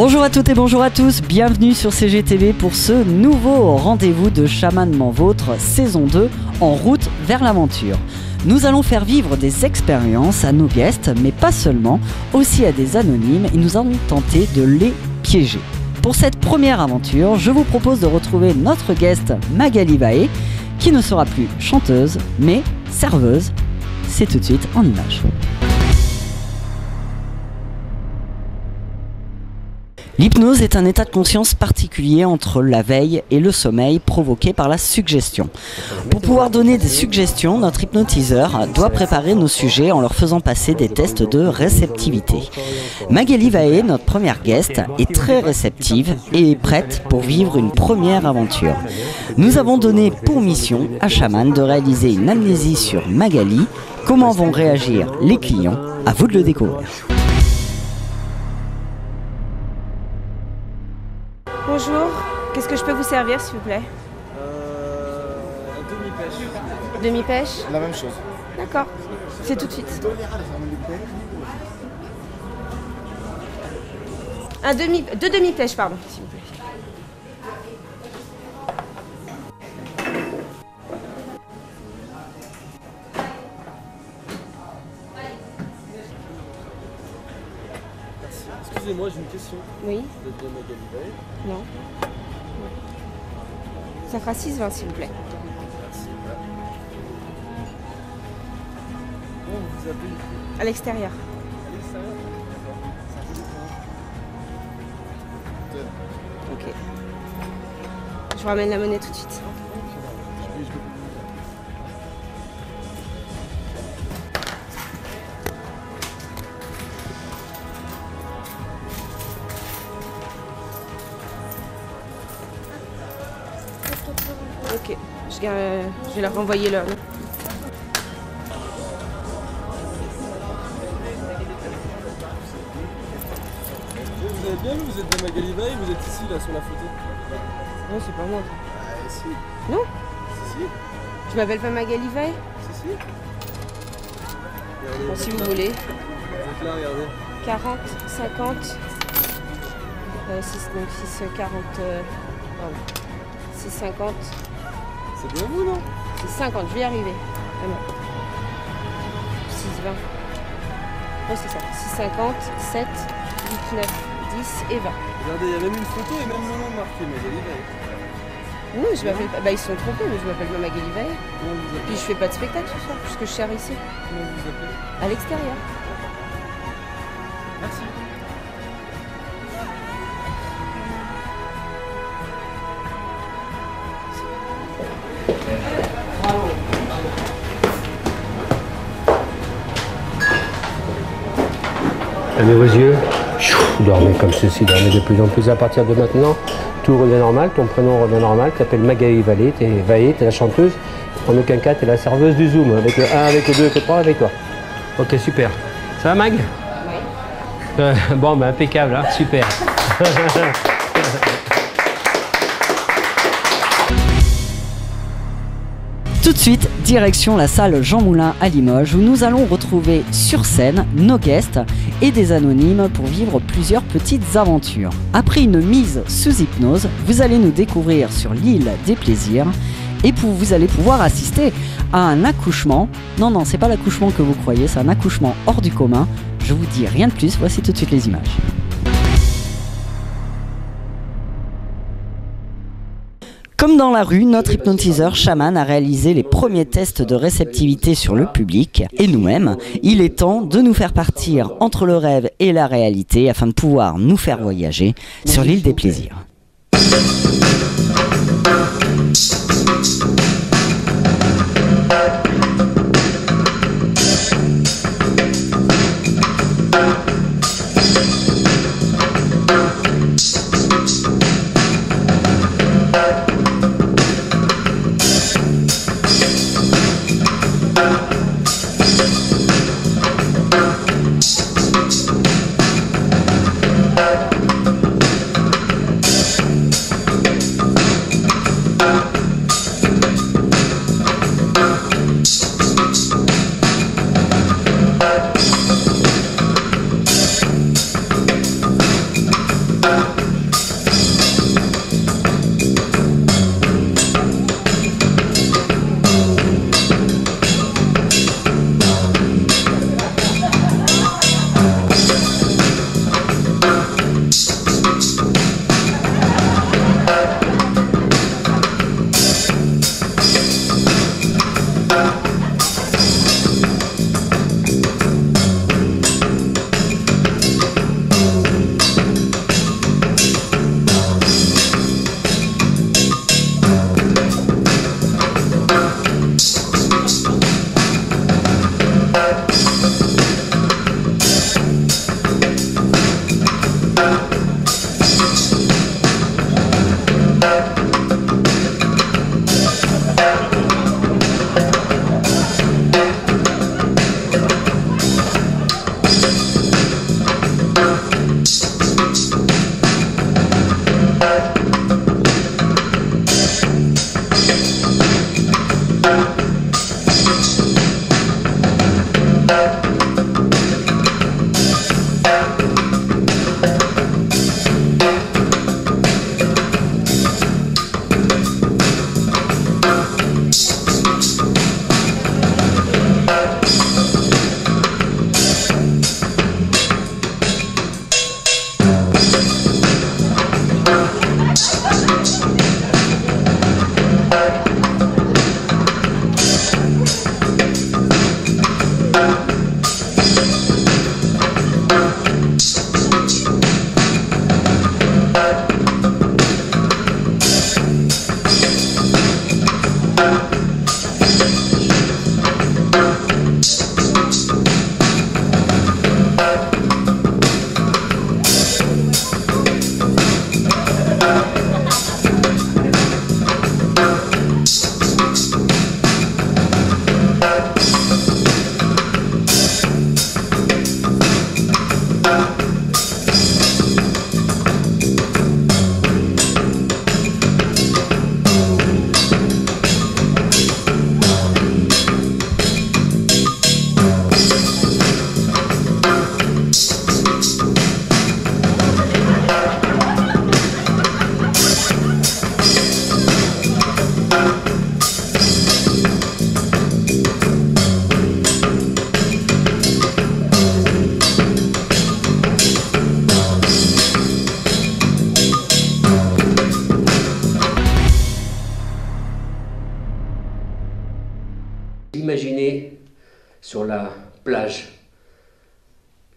Bonjour à toutes et bonjour à tous, bienvenue sur CGTV pour ce nouveau rendez-vous de Chamanement Vôtre, saison 2, en route vers l'aventure. Nous allons faire vivre des expériences à nos guests, mais pas seulement, aussi à des anonymes, et nous allons tenter de les piéger. Pour cette première aventure, je vous propose de retrouver notre guest Magali Vaé, qui ne sera plus chanteuse, mais serveuse. C'est tout de suite en images. L'hypnose est un état de conscience particulier entre la veille et le sommeil provoqué par la suggestion. Pour pouvoir donner des suggestions, notre hypnotiseur doit préparer nos sujets en leur faisant passer des tests de réceptivité. Magali Vaé, notre première guest, est très réceptive et est prête pour vivre une première aventure. Nous avons donné pour mission à Chaman de réaliser une amnésie sur Magali. Comment vont réagir les clients? À vous de le découvrir. Bonjour, qu'est-ce que je peux vous servir s'il vous plaît? Demi-pêche. Demi-pêche? La même chose. D'accord, c'est tout de suite. Deux demi-pêches, pardon, s'il vous plaît. Excusez-moi, j'ai une question. Oui? Vous êtes bien Magali Vaé? Non. Ça fera 6,20 s'il vous plaît. Merci. Comment vous vous appelez? À l'extérieur. À l'extérieur? D'accord. Ok. Je vous ramène la monnaie tout de suite. Ok, je vais leur renvoyer leur nom. Vous avez bien vu, vous êtes bien Magali Vaé, vous êtes ici là sur la photo? Non, c'est pas moi. Si. Non? Si. Je m'appelle pas Magali Vaé. Si. Regardez, Bon, si vous voulez. Vous êtes là, regardez. 40, 50, 6, donc 6, 40, pardon. 6, 50. C'est bien vous, non? 6, 50, je vais y arriver. Vraiment. 6, 20. Oh, c'est ça. 6, 50, 7, 8, 9, 10 et 20. Regardez, il y a même une photo et même mon nom marqué, Magali Vaé. Non, je m'appelle pas. Bah, ils se sont trompés, mais je m'appelle pas Magali Vaé. Comment vous appelez? Puis je fais pas de spectacle ce soir, puisque je sers ici, Comment vous appelez? à l'extérieur. Merci. Fermez vos yeux, dormez comme ceci, dormez de plus en plus à partir de maintenant. Tout revient normal, ton prénom revient normal, tu t'appelles Magali Vaé, t'es la chanteuse. En aucun cas, t'es la serveuse du Zoom, avec le 1, avec le 2, avec le 3, avec toi. Ok, super. Ça va, Mag? Oui. Bon, bah, impeccable, hein, super. Tout de suite, direction la salle Jean Moulin à Limoges où nous allons retrouver sur scène nos guests et des anonymes pour vivre plusieurs petites aventures. Après une mise sous hypnose, vous allez nous découvrir sur l'île des plaisirs et vous allez pouvoir assister à un accouchement. Non, c'est pas l'accouchement que vous croyez, c'est un accouchement hors du commun. Je vous dis rien de plus, voici tout de suite les images. Comme dans la rue, notre hypnotiseur Chaman a réalisé les premiers tests de réceptivité sur le public et nous-mêmes. Il est temps de nous faire partir entre le rêve et la réalité afin de pouvoir nous faire voyager sur l'île des plaisirs.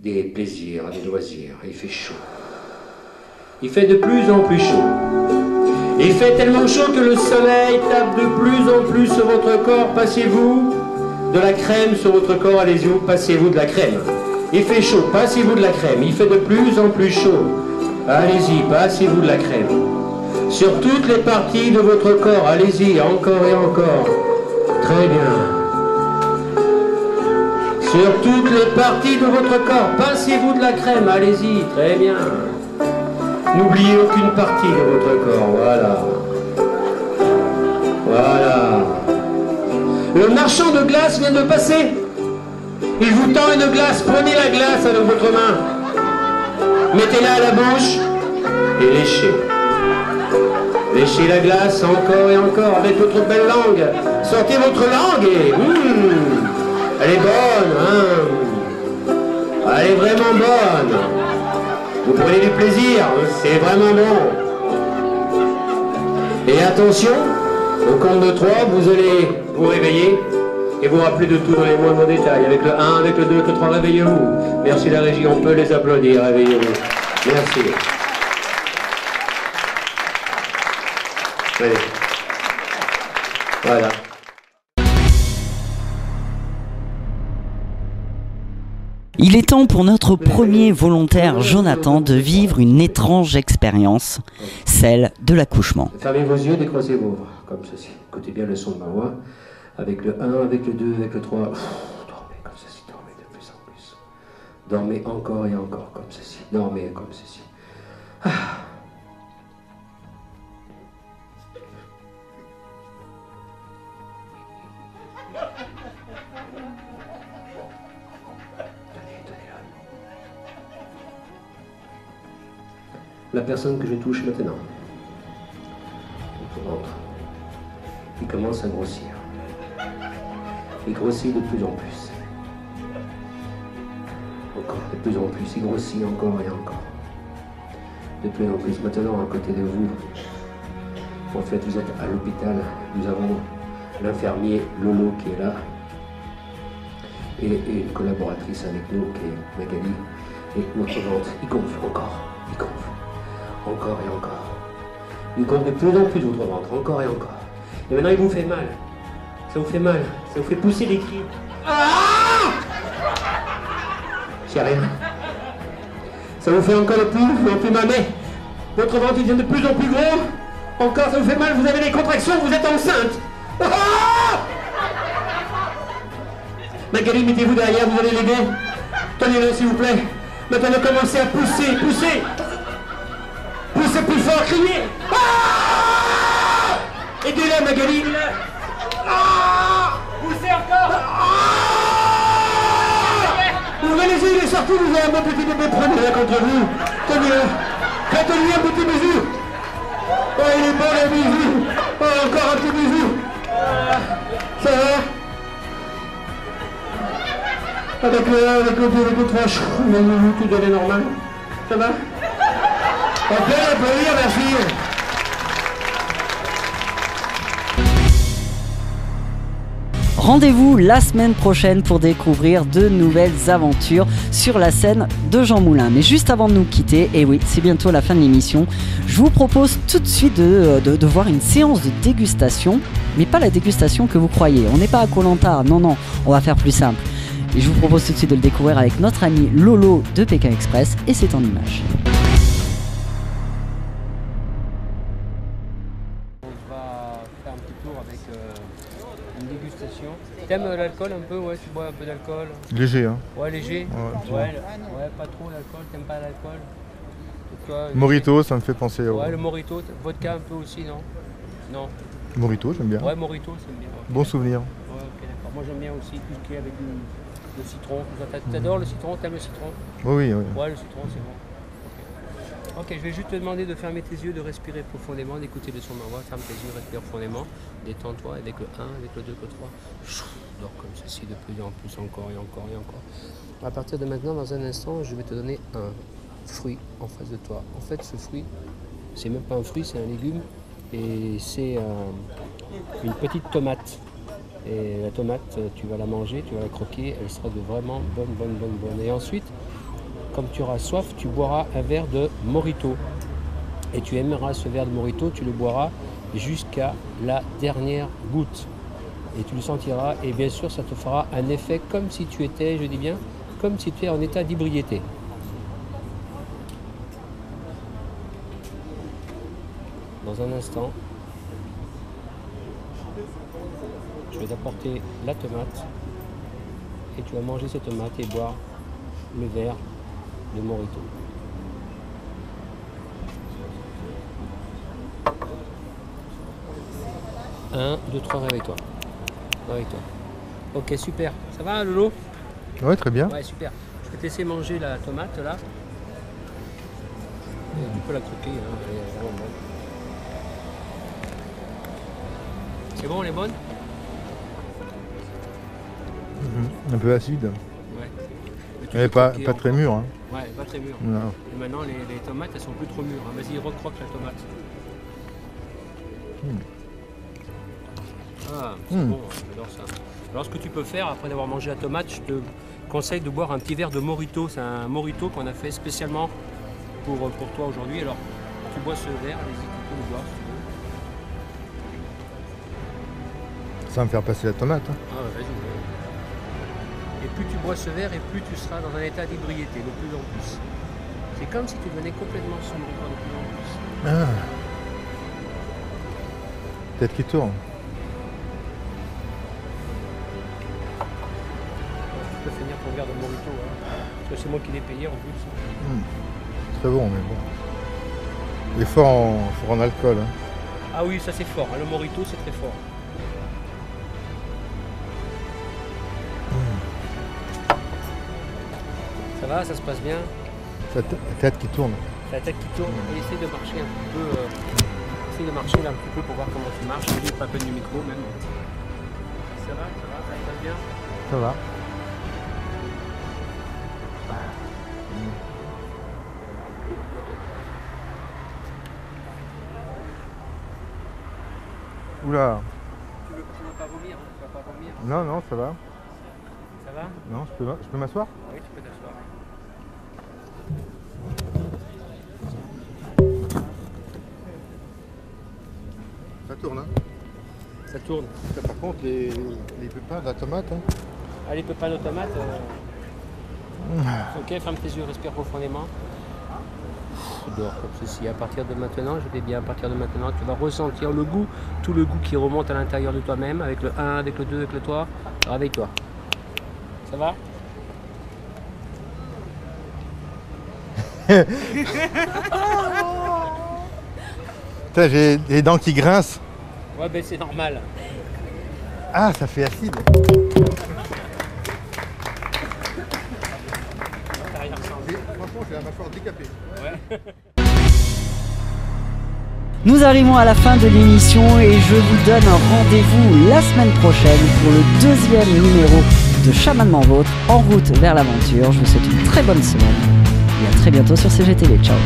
des plaisirs, des loisirs. Il fait chaud. Il fait de plus en plus chaud. Il fait tellement chaud que le soleil tape de plus en plus sur votre corps. Passez-vous de la crème sur votre corps, allez-y, passez-vous de la crème. Il fait chaud, passez-vous de la crème. Il fait de plus en plus chaud. Allez-y, passez-vous de la crème. Sur toutes les parties de votre corps, allez-y, encore et encore. Très bien. Sur toutes les parties de votre corps, passez-vous de la crème, allez-y, très bien. N'oubliez aucune partie de votre corps, voilà. Voilà. Le marchand de glace vient de passer. Il vous tend une glace, prenez la glace avec votre main. Mettez-la à la bouche et léchez. Léchez la glace encore et encore avec votre belle langue. Sortez votre langue et... elle est bonne, hein. Elle est vraiment bonne. Vous prenez du plaisir, c'est vraiment bon. Et attention, au compte de 3, vous allez vous réveiller et vous rappeler de tout dans les moindres détails. Avec le 1, avec le 2, avec le 3, réveillez-vous. Merci la régie, on peut les applaudir, réveillez-vous. Merci. Allez. Voilà. Il est temps pour notre premier volontaire, Jonathan, de vivre une étrange expérience, celle de l'accouchement. Fermez vos yeux, décroissez vos bras, comme ceci. Écoutez bien le son de ma voix. Avec le 1, avec le 2, avec le 3. Dormez comme ceci, dormez de plus en plus. Dormez encore et encore comme ceci. Dormez comme ceci. Ah. La personne que je touche maintenant, votre ventre, il commence à grossir. Il grossit de plus en plus. Encore de plus en plus, il grossit encore et encore. De plus en plus. Maintenant, à côté de vous, en fait, vous êtes à l'hôpital. Nous avons l'infirmier Lolo qui est là. Et une collaboratrice avec nous qui est Magali. Et notre ventre, il gonfle encore. Il gonfle. Encore et encore. Il gonfle de plus en plus votre ventre, encore et encore. Et maintenant il vous fait mal. Ça vous fait mal. Ça vous fait pousser des cris. Ah! C'est rien. Ça vous fait encore de plus en plus mal. Mais votre ventre il devient de plus en plus gros. Encore ça vous fait mal, vous avez des contractions, vous êtes enceinte. Ah! Magali, mettez-vous derrière, vous allez l'aider. Tenez-le s'il vous plaît. Maintenant commencez à pousser, pousser. Poussez plus fort, criez. Ah! Aidez-la, Magali. Ah! Poussez encore. Ah! Ouvrez les yeux, il est sorti, vous avez un bon petit bébé, prenez-le contre vous. Tenez-le. Faites-lui un petit bisou. Oh, il est bon, le bisou. Oh, encore un petit bisou. Ça va? Avec le 2, avec le 3, tout devient normal. Ça va? On peut l'applaudir, merci. Rendez-vous la semaine prochaine pour découvrir de nouvelles aventures sur la scène de Jean Moulin. Mais juste avant de nous quitter, et oui, c'est bientôt la fin de l'émission, je vous propose tout de suite de voir une séance de dégustation, mais pas la dégustation que vous croyez. On n'est pas à Koh-Lanta, non, on va faire plus simple. Et je vous propose tout de suite de le découvrir avec notre ami Lolo de Pékin Express, et c'est en images. T'aimes l'alcool un peu? Ouais, tu bois un peu d'alcool? Léger, hein? Ouais, léger? Ouais, pas trop l'alcool, t'aimes pas l'alcool? Morito, ça me fait penser au... Ouais, le Morito, vodka un peu aussi, non? Non. Morito, j'aime bien. Ouais, Morito, c'est bien. Okay. Bon souvenir. Ouais, ok, d'accord. Moi, j'aime bien aussi tout ce qui est avec le citron. T'adores le citron? T'aimes le citron? Oui. Ouais, le citron, c'est bon. Ok, je vais juste te demander de fermer tes yeux, de respirer profondément, d'écouter le son de ma voix. Ferme tes yeux, respire profondément. Détends-toi avec le 1, avec le 2, avec le 3. Dors comme ceci de plus en plus, encore et encore et encore. À partir de maintenant, dans un instant, je vais te donner un fruit en face de toi. En fait, ce fruit, c'est même pas un fruit, c'est un légume. Et c'est une petite tomate. Et la tomate, tu vas la manger, tu vas la croquer, elle sera de vraiment bonne. Et ensuite, comme tu auras soif, tu boiras un verre de Morito. Et tu aimeras ce verre de Morito, tu le boiras jusqu'à la dernière goutte. Et tu le sentiras, et bien sûr, ça te fera un effet comme si tu étais, je dis bien, comme si tu étais en état d'ébriété. Dans un instant, je vais t'apporter la tomate et tu vas manger cette tomate et boire le verre de Morito. Un, deux, trois, réveille-toi. Réveille-toi. Ok, super. Ça va, Lolo? Ouais, très bien. Ouais, super. Je vais te laisser manger la tomate là. Et tu peux la croquer, hein, elle est vraiment bonne. C'est bon, elle est bonne? Un peu acide. Ouais. Mais tu Elle n'est peux pas croquer très encore. mûre. Hein. Ouais, pas très mûre. Non. Et maintenant, les tomates, elles sont plus trop mûres. Hein. Vas-y, recroque la tomate. Ah, c'est bon, j'adore ça. Alors, ce que tu peux faire, après d'avoir mangé la tomate, je te conseille de boire un petit verre de Morito. C'est un Morito qu'on a fait spécialement pour toi aujourd'hui. Alors, tu bois ce verre, allez-y, tu peux le boire si tu veux. Ça va me faire passer la tomate. Hein. Ah, ouais, vas-y. Ouais. Et plus tu bois ce verre, et plus tu seras dans un état d'ébriété, de plus en plus. C'est comme si tu devenais complètement sombre de plus en plus. Ah. Tête qui tourne. Tu peux finir ton verre de Morito, hein. Parce que c'est moi qui l'ai payé en plus. Très bon, mais bon. Il est fort en alcool. Hein. Ah oui, ça c'est fort, hein. Le Morito c'est très fort. Ça va, ça se passe bien? La tête qui tourne. La tête qui tourne, et essaye de marcher un petit peu. Essaye de marcher là un petit peu pour voir comment tu marches. Je pas à peine du micro même. Ça va, ça se passe bien? Ça va. Oula. Tu veux pas vomir, hein? Tu vas pas vomir? Non, non, ça va. Ça va? Non, je peux m'asseoir? Oui, tu peux t'asseoir. Ça tourne, hein. Ça tourne. Par contre, les pépins de la tomate, hein. Ah, les pépins de tomate. Ok, ferme tes yeux, respire profondément. Dors comme ceci. À partir de maintenant, je vais bien, à partir de maintenant, tu vas ressentir le goût, tout le goût qui remonte à l'intérieur de toi-même, avec le 1, avec le 2, avec le 3. Réveille-toi. Ça va? Putain, j'ai les dents qui grincent. Ouais, ben c'est normal. Ah, ça fait acide. Franchement, j'ai la mâchoire décapée. Ouais. Nous arrivons à la fin de l'émission et je vous donne un rendez-vous la semaine prochaine pour le deuxième numéro de Chamanement Vôtre, en route vers l'aventure. Je vous souhaite une très bonne semaine et à très bientôt sur CGTV. Ciao.